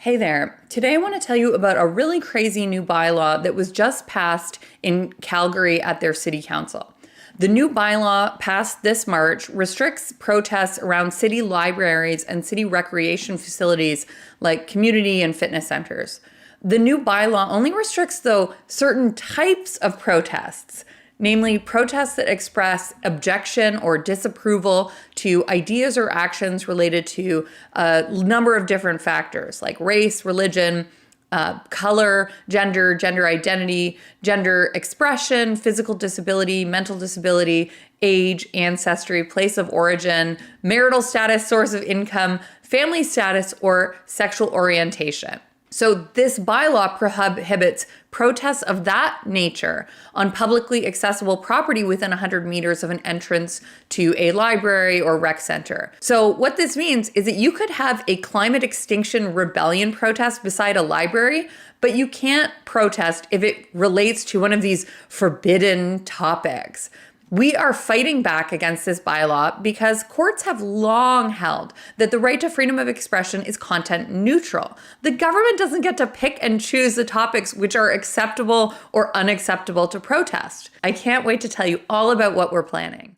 Hey there. Today I want to tell you about a really crazy new bylaw that was just passed in Calgary at their city council. The new bylaw passed this March restricts protests around city libraries and city recreation facilities like community and fitness centers. The new bylaw only restricts, though, certain types of protests, namely protests that express objection or disapproval to ideas or actions related to a number of different factors like race, religion, color, gender identity, gender expression, physical disability, mental disability, age, ancestry, place of origin, marital status, source of income, family status, or sexual orientation. So this bylaw prohibits protests of that nature on publicly accessible property within 100 meters of an entrance to a library or rec center. So what this means is that you could have a climate extinction rebellion protest beside a library, but you can't protest if it relates to one of these forbidden topics. We are fighting back against this bylaw because courts have long held that the right to freedom of expression is content neutral. The government doesn't get to pick and choose the topics which are acceptable or unacceptable to protest. I can't wait to tell you all about what we're planning.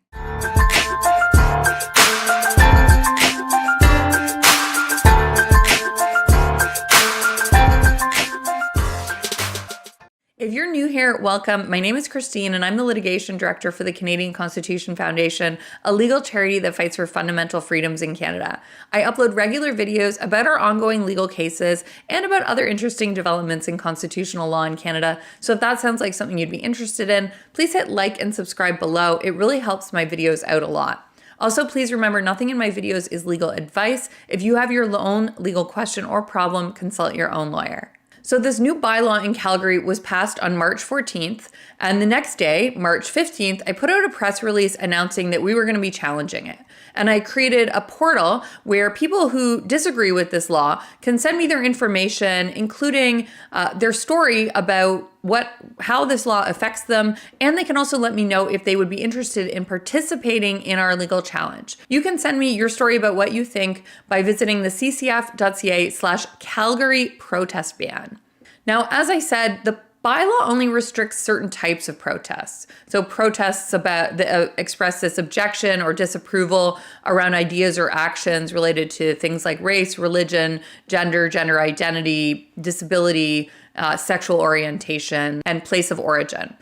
If you're new here, welcome. My name is Christine, and I'm the litigation director for the Canadian Constitution Foundation, a legal charity that fights for fundamental freedoms in Canada. I upload regular videos about our ongoing legal cases and about other interesting developments in constitutional law in Canada. So if that sounds like something you'd be interested in, please hit like and subscribe below. It really helps my videos out a lot. Also, please remember, nothing in my videos is legal advice. If you have your own legal question or problem, consult your own lawyer. So this new bylaw in Calgary was passed on March 14th, and the next day, March 15th, I put out a press release announcing that we were going to be challenging it. And I created a portal where people who disagree with this law can send me their information, including their story about how this law affects them, and they can also let me know if they would be interested in participating in our legal challenge. You can send me your story about what you think by visiting the ccf.ca/Calgary protest ban. Now, as I said, the bylaw only restricts certain types of protests. So protests that express this objection or disapproval around ideas or actions related to things like race, religion, gender identity, disability, sexual orientation, and place of origin.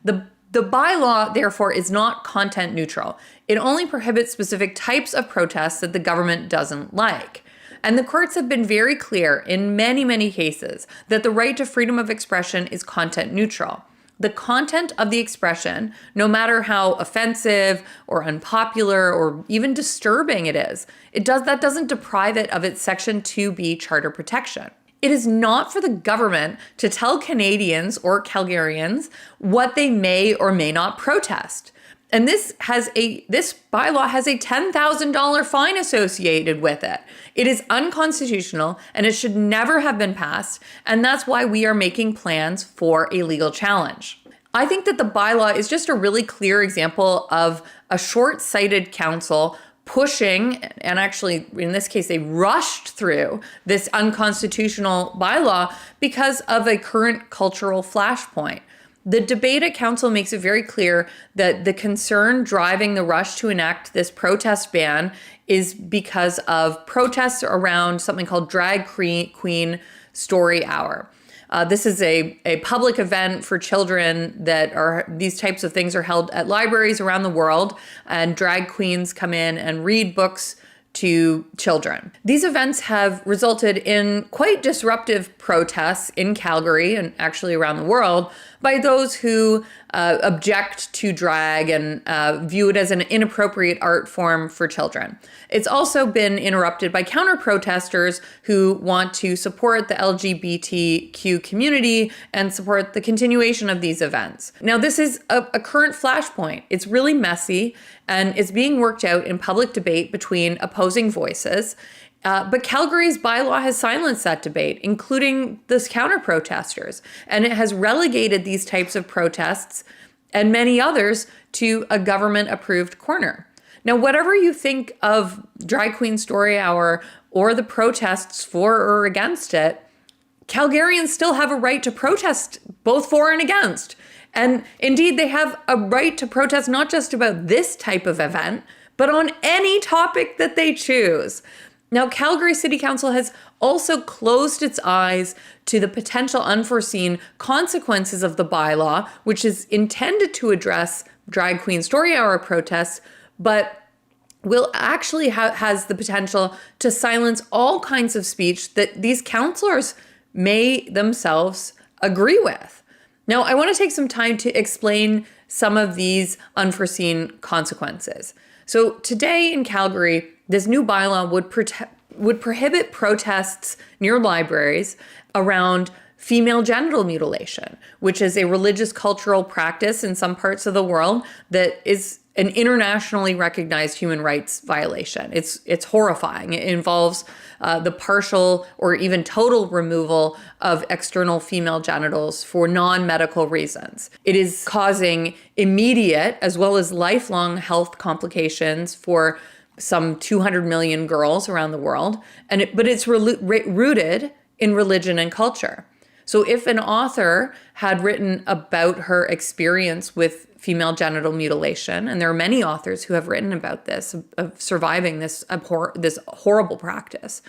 The bylaw, therefore, is not content neutral. It only prohibits specific types of protests that the government doesn't like. And the courts have been very clear in many, many cases that the right to freedom of expression is content neutral. The content of the expression, no matter how offensive or unpopular or even disturbing it is, that doesn't deprive it of its Section 2B charter protection. It is not for the government to tell Canadians or Calgarians what they may or may not protest. And this bylaw has a $10,000 fine associated with it. It is unconstitutional and it should never have been passed. And that's why we are making plans for a legal challenge. I think that the bylaw is just a really clear example of a short-sighted council pushing, and actually in this case, they rushed through this unconstitutional bylaw because of a current cultural flashpoint. The debate at council makes it very clear that the concern driving the rush to enact this protest ban is because of protests around something called Drag Queen Story Hour. This is a public event for children these types of things are held at libraries around the world, and drag queens come in and read books to children. These events have resulted in quite disruptive protests in Calgary and actually around the world by those who object to drag and view it as an inappropriate art form for children. It's also been interrupted by counter-protesters who want to support the LGBTQ community and support the continuation of these events. Now, this is a current flashpoint. It's really messy, and it's being worked out in public debate between opposing voices. But Calgary's bylaw has silenced that debate, including those counter-protesters, and it has relegated these types of protests and many others to a government-approved corner. Now, whatever you think of Drag Queen Story Hour or the protests for or against it, Calgarians still have a right to protest both for and against. And indeed, they have a right to protest not just about this type of event, but on any topic that they choose. Now, Calgary City Council has also closed its eyes to the potential unforeseen consequences of the bylaw, which is intended to address drag queen story hour protests, but will actually has the potential to silence all kinds of speech that these councillors may themselves agree with. Now, I want to take some time to explain some of these unforeseen consequences. So today in Calgary, this new bylaw would prohibit protests near libraries around female genital mutilation, which is a religious cultural practice in some parts of the world that is an internationally recognized human rights violation. It's horrifying. It involves the partial or even total removal of external female genitals for non-medical reasons. It is causing immediate as well as lifelong health complications for some 200 million girls around the world, but it's rooted in religion and culture. So if an author had written about her experience with female genital mutilation, and there are many authors who have written about this, of surviving this horrible practice,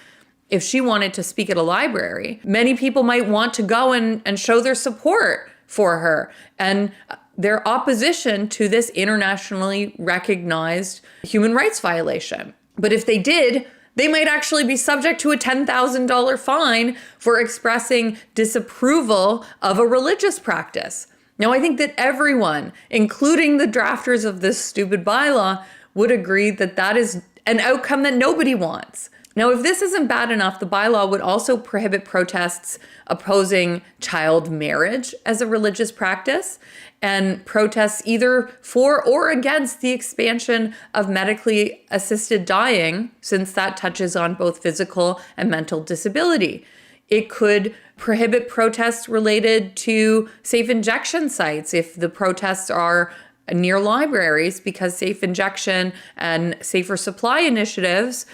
if she wanted to speak at a library, many people might want to go and show their support for her and their opposition to this internationally recognized human rights violation. But if they did, they might actually be subject to a $10,000 fine for expressing disapproval of a religious practice. Now, I think that everyone, including the drafters of this stupid bylaw, would agree that that is an outcome that nobody wants. Now, if this isn't bad enough, the bylaw would also prohibit protests opposing child marriage as a religious practice and protests either for or against the expansion of medically assisted dying, since that touches on both physical and mental disability. It could prohibit protests related to safe injection sites if the protests are near libraries, because safe injection and safer supply initiatives,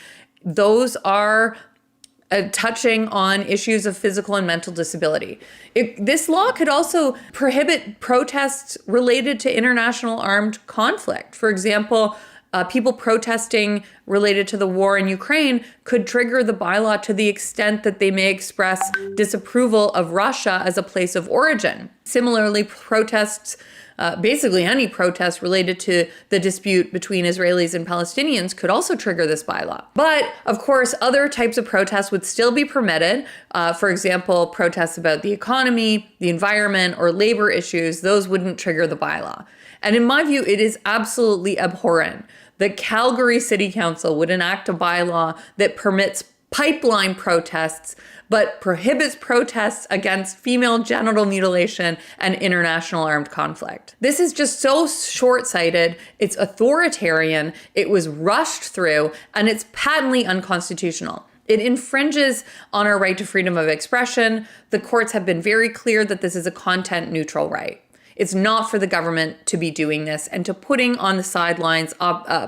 those are touching on issues of physical and mental disability. This law could also prohibit protests related to international armed conflict. For example, people protesting related to the war in Ukraine could trigger the bylaw to the extent that they may express disapproval of Russia as a place of origin. Similarly, protests, basically any protest related to the dispute between Israelis and Palestinians could also trigger this bylaw. But of course, other types of protests would still be permitted. For example, protests about the economy, the environment, or labor issues, those wouldn't trigger the bylaw. And in my view, it is absolutely abhorrent that Calgary City Council would enact a bylaw that permits pipeline protests, but prohibits protests against female genital mutilation and international armed conflict. This is just so short-sighted, it's authoritarian, it was rushed through, and it's patently unconstitutional. It infringes on our right to freedom of expression. The courts have been very clear that this is a content-neutral right. It's not for the government to be doing this and to putting on the sidelines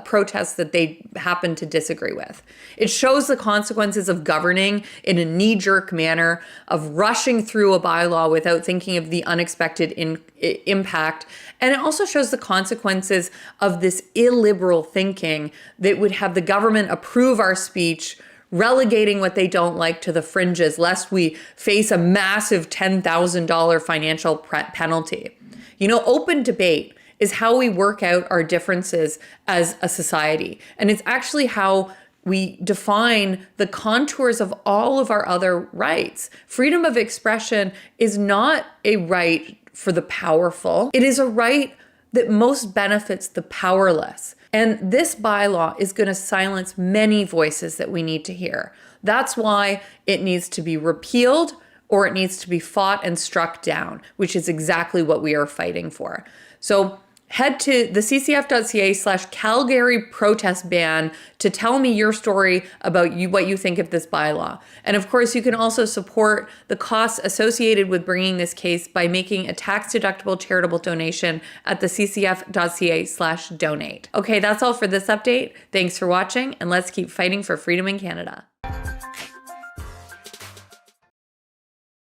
protests that they happen to disagree with. It shows the consequences of governing in a knee-jerk manner, of rushing through a bylaw without thinking of the unexpected impact. And it also shows the consequences of this illiberal thinking that would have the government approve our speech, relegating what they don't like to the fringes, lest we face a massive $10,000 financial penalty. You know, open debate is how we work out our differences as a society. And it's actually how we define the contours of all of our other rights. Freedom of expression is not a right for the powerful. It is a right that most benefits the powerless. And this bylaw is going to silence many voices that we need to hear. That's why it needs to be repealed, or it needs to be fought and struck down, which is exactly what we are fighting for. So head to the ccf.ca/Calgary protest ban to tell me your story about what you think of this bylaw. And of course, you can also support the costs associated with bringing this case by making a tax-deductible charitable donation at the ccf.ca/donate. Okay, that's all for this update. Thanks for watching, and let's keep fighting for freedom in Canada.